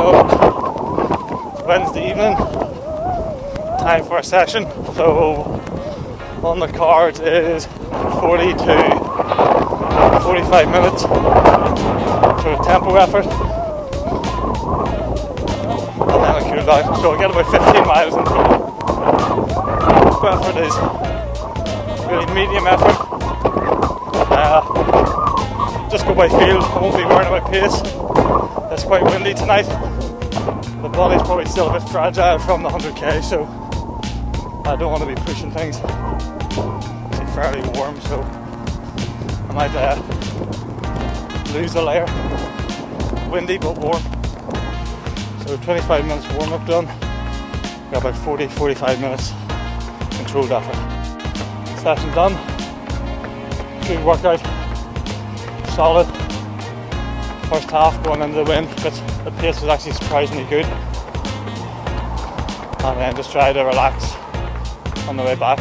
So Wednesday evening, time for a session. So on the cards is 40 to 45 minutes for a tempo effort, and then a cool down. So I get about 15 miles in total. The effort is really medium effort. Just go by feel. I won't be worrying about pace. It's quite windy tonight. The body's probably still a bit fragile from the 100k, so I don't want to be pushing things. It's fairly warm, so I might lose a layer. Windy but warm. So 25 minutes warm up done. Got about 40-45 minutes controlled effort. Session done. Good workout. Solid. First half going into the wind, but the pace was actually surprisingly good. And then just try to relax on the way back.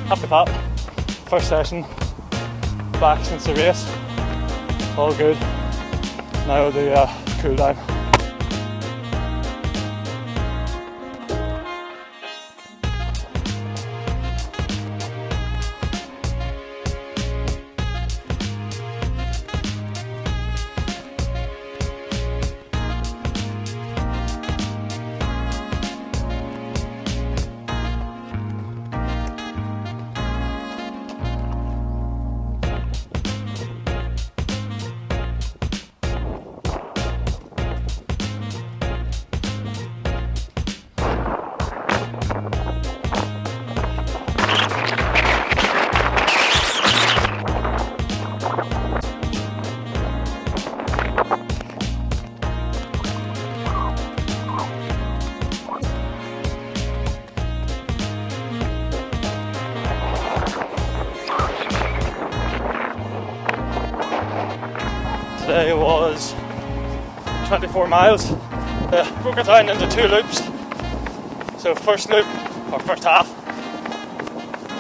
Happy with that. First session back since the race. All good. Now the cool down. Today was 24 miles. Broke it down into 2 loops. So first loop, or first half,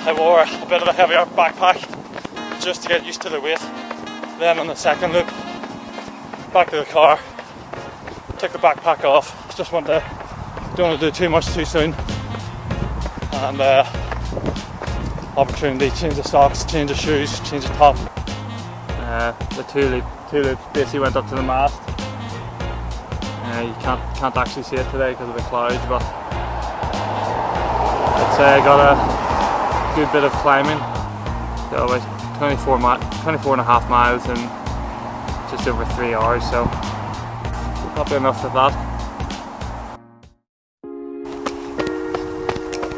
I wore a bit of a heavier backpack just to get used to the weight. Then on the second loop, back to the car, took the backpack off. Just don't want to do too much too soon. And opportunity, change the socks, change the shoes, change the top. The two loops basically went up to the mast. You can't actually see it today because of the clouds, but I'd say I got a good bit of climbing. So about 24 and a half miles in just over 3 hours, so happy enough with that.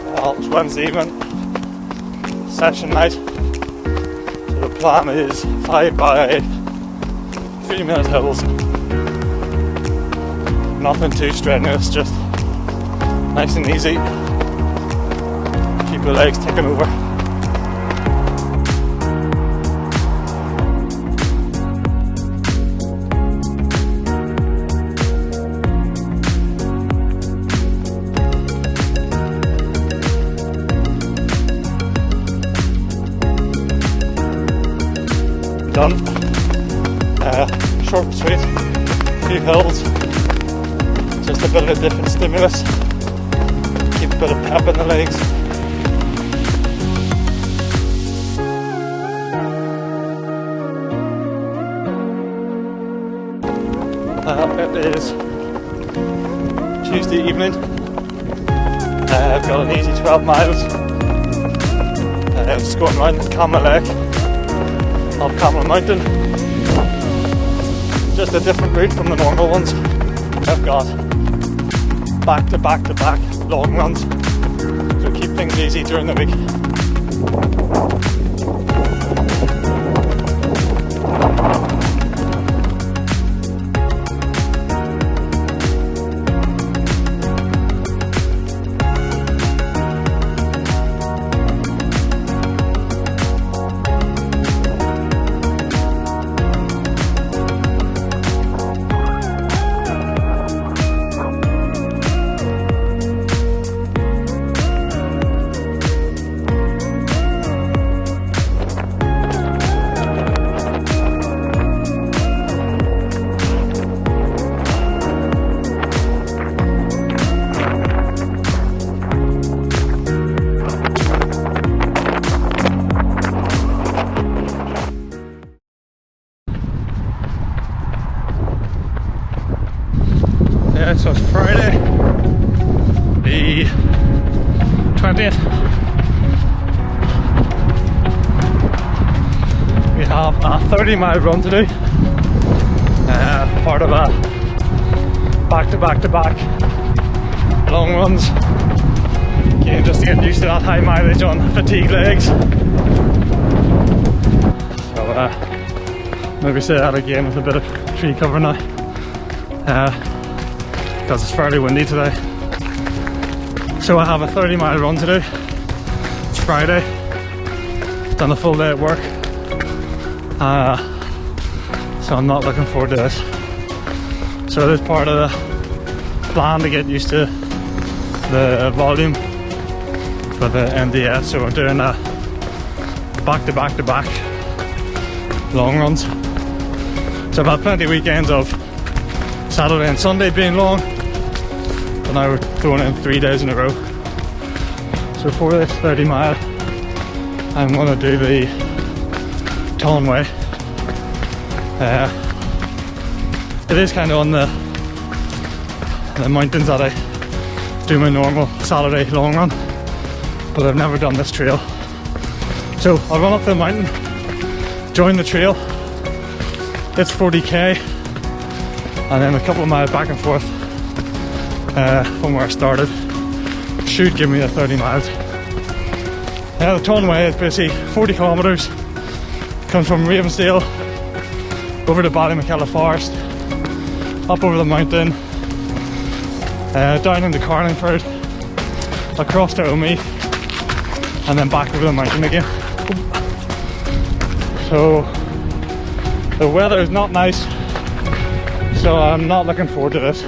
Well, it's Wednesday evening, session night. So the plan is 5 by 3-minute hills. Nothing too strenuous, just nice and easy. Keep the legs ticking over. Done. Short and sweet, few hills, just a bit of a different stimulus, keep a bit of pep in the legs. It is Tuesday evening. I've got an easy 12 miles. I'm just going around Camel Lake, up Camel Mountain. Just a different route from the normal ones. I've got back to back to back long runs, so keep things easy during the week. 20th. We have a 30-mile run to do. Part of a back-to-back long runs. Again, just to get used to that high mileage on fatigued legs. So maybe say that again with a bit of tree cover now. Because it's fairly windy today. So I have a 30-mile run to do. It's Friday. Done a full day at work. So I'm not looking forward to this. So it is part of the plan to get used to the volume for the NDS. So we're doing a back-to-back long runs. So I've had plenty of weekends of Saturday and Sunday being long, but now we're throwing in 3 days in a row. So for this 30 mile, I'm going to do the Ton Way. It is kind of on the mountains that I do my normal Saturday long run, but I've never done this trail. So I'll run up the mountain, join the trail. It's 40k, and then a couple of miles back and forth from where I started should give me the 30 miles. The Ton Way is basically 40 kilometres. Comes from Ravensdale over to Ballymacella Forest, up over the mountain, down into Carlingford, across to Omeath, and then back over the mountain again. So the weather is not nice, so I'm not looking forward to this.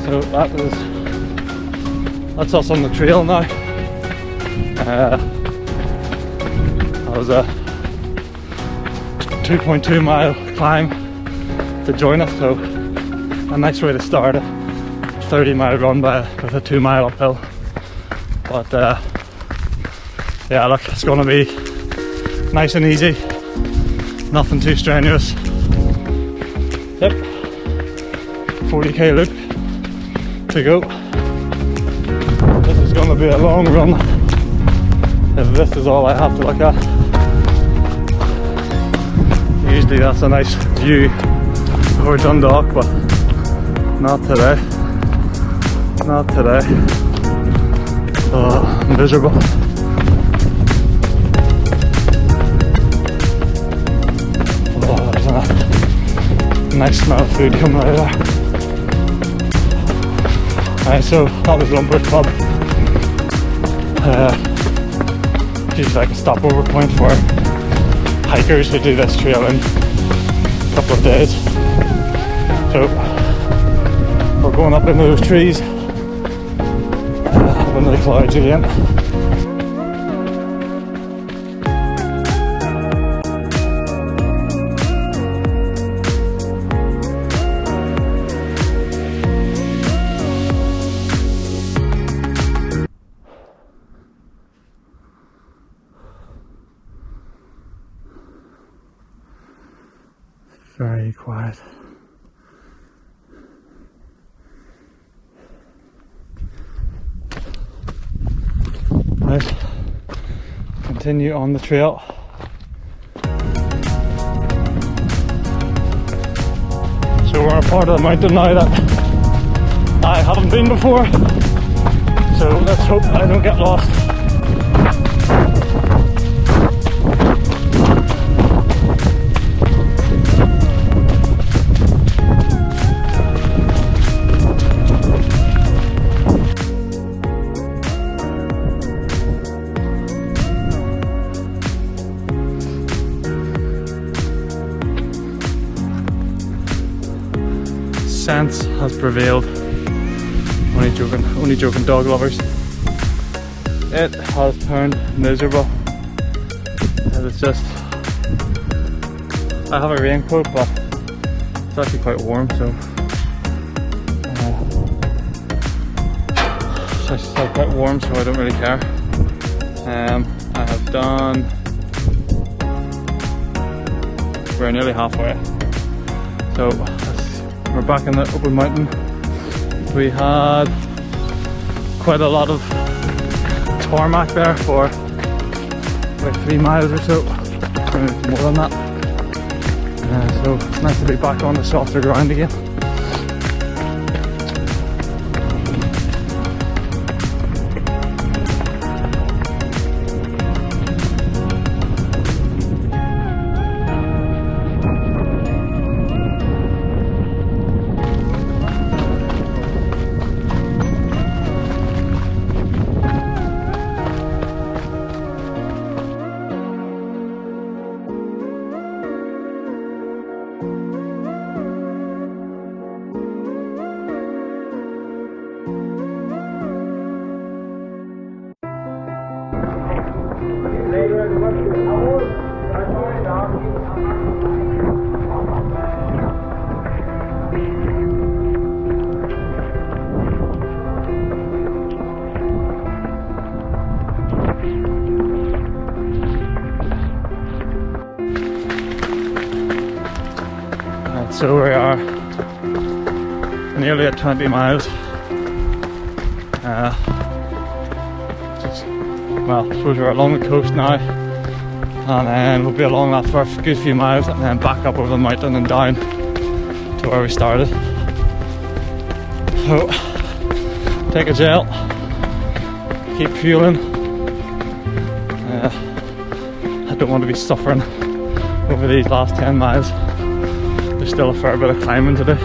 So that's us on the trail now. That was a 2.2 mile climb to join us, so a nice way to start a 30-mile run with a 2 mile uphill. But yeah, look, it's going to be nice and easy, nothing too strenuous. Yep, 40k loop to go. This is going to be a long run if this is all I have to look at. Usually that's a nice view over Dundalk, but not today. Not today. Oh, miserable. Oh, there's a nice smell of food coming out of there. Right, so that was Lumpers Pub. Just like a stopover point for hikers who do this trail in a couple of days. So we're going up into those trees, up into the clouds again. Very quiet. Right, continue on the trail. So we're on a part of the mountain now that I haven't been before, so let's hope I don't get lost. Sense has prevailed. Only joking dog lovers. It has turned miserable. And it's just, I have a raincoat, but it's actually quite warm, so it's actually quite warm, so I don't really care. I have done, we're nearly halfway, so we're back in the open mountain. We had quite a lot of tarmac there for like 3 miles or so, maybe more than that. So it's nice to be back on the softer ground again. So we are nearly at 20 miles. Well, I suppose we're along the coast now, and then we'll be along that for a good few miles and then back up over the mountain and down to where we started. So, take a gel, keep fueling. I don't want to be suffering over these last 10 miles. There's still a fair bit of climbing to do.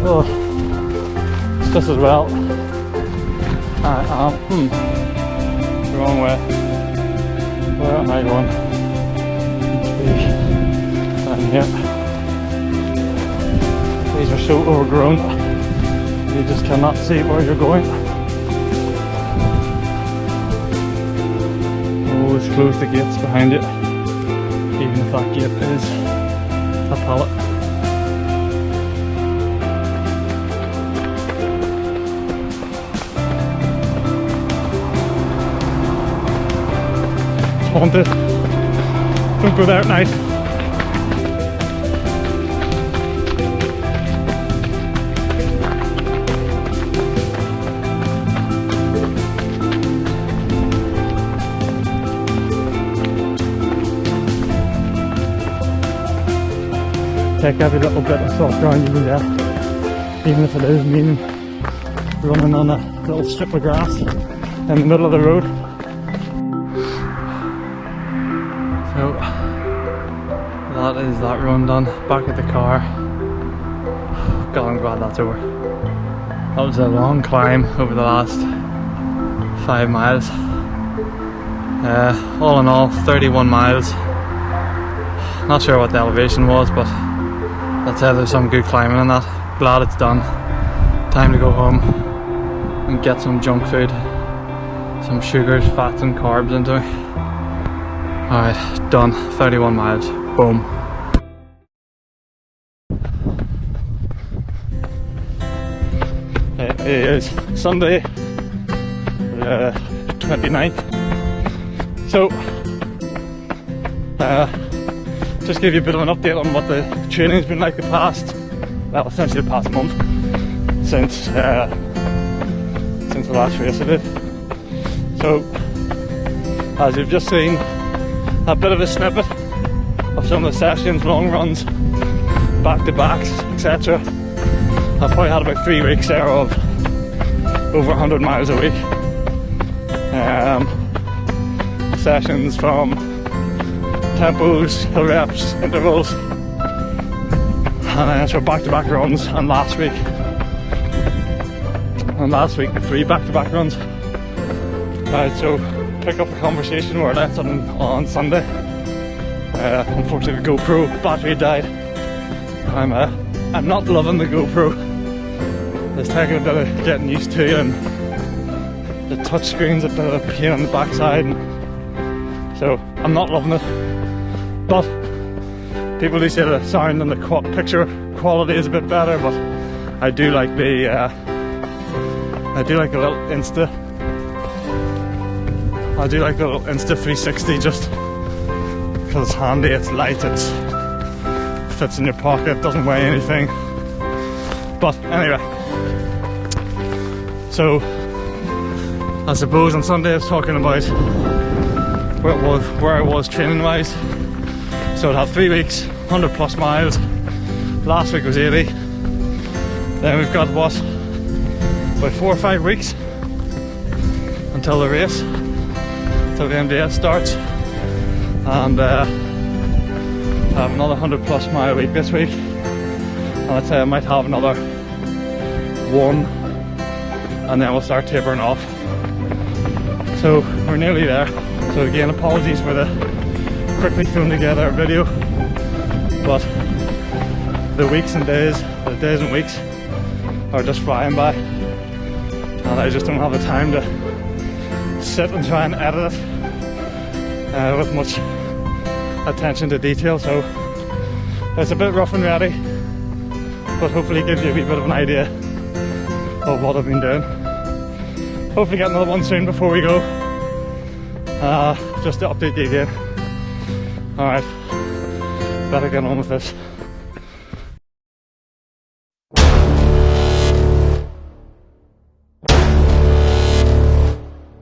Oh, it's just as well. The wrong way. Where am I going? And here. These are so overgrown, you just cannot see where you're going. Always close the gates behind you, even if that gate is a pallet. Haunted. Don't go there at night. Take every little bit of soft ground you can get, even if it is mean running on a little strip of grass in the middle of the road. So that is that run done. Back at the car. God, I'm glad that's over. That was a long climb over the last 5 miles. All in all, 31 miles. Not sure what the elevation was, but I'd say there's some good climbing in that. Glad it's done. Time to go home and get some junk food, some sugars, fats and carbs into me. Alright, done. 31 miles. Boom. It is Sunday, 29th. So, just give you a bit of an update on what the training's been like the past, well, essentially the past month, since the last race I did. So, as you've just seen, a bit of a snippet of some of the sessions, long runs, back-to-backs, etc. I've probably had about 3 weeks there of over 100 miles a week. Sessions from tempos, hill reps, intervals, and then so back-to-back runs, and last week 3 back-to-back runs. Right, so pick up the conversation where I left on Sunday. Unfortunately the GoPro battery died. I'm not loving the GoPro. It's taking a bit of getting used to and touch screen's a bit of a pain on the backside, and so I'm not loving it. But people do say the sound and the picture quality is a bit better, but I do like the I do like the little Insta 360 just because it's handy, it's light, it fits in your pocket, doesn't weigh anything. But anyway, so I suppose on Sunday I was talking about where I was training wise. So I had 3 weeks, 100 plus miles. Last week was 80. Then we've got what, about 4 or 5 weeks until the race, until the MDS starts, and I have another 100 plus mile week this week, and I'd say I might have another one, and then we'll start tapering off. So we're nearly there. So again, apologies for the quickly thrown together video, but the weeks and days, the days and weeks are just flying by, and I just don't have the time to sit and try and edit it with much attention to detail. So it's a bit rough and ready, but hopefully it gives you a wee bit of an idea of what I've been doing. Hopefully get another one soon before we go, just to update you again. Alright, better get on with this.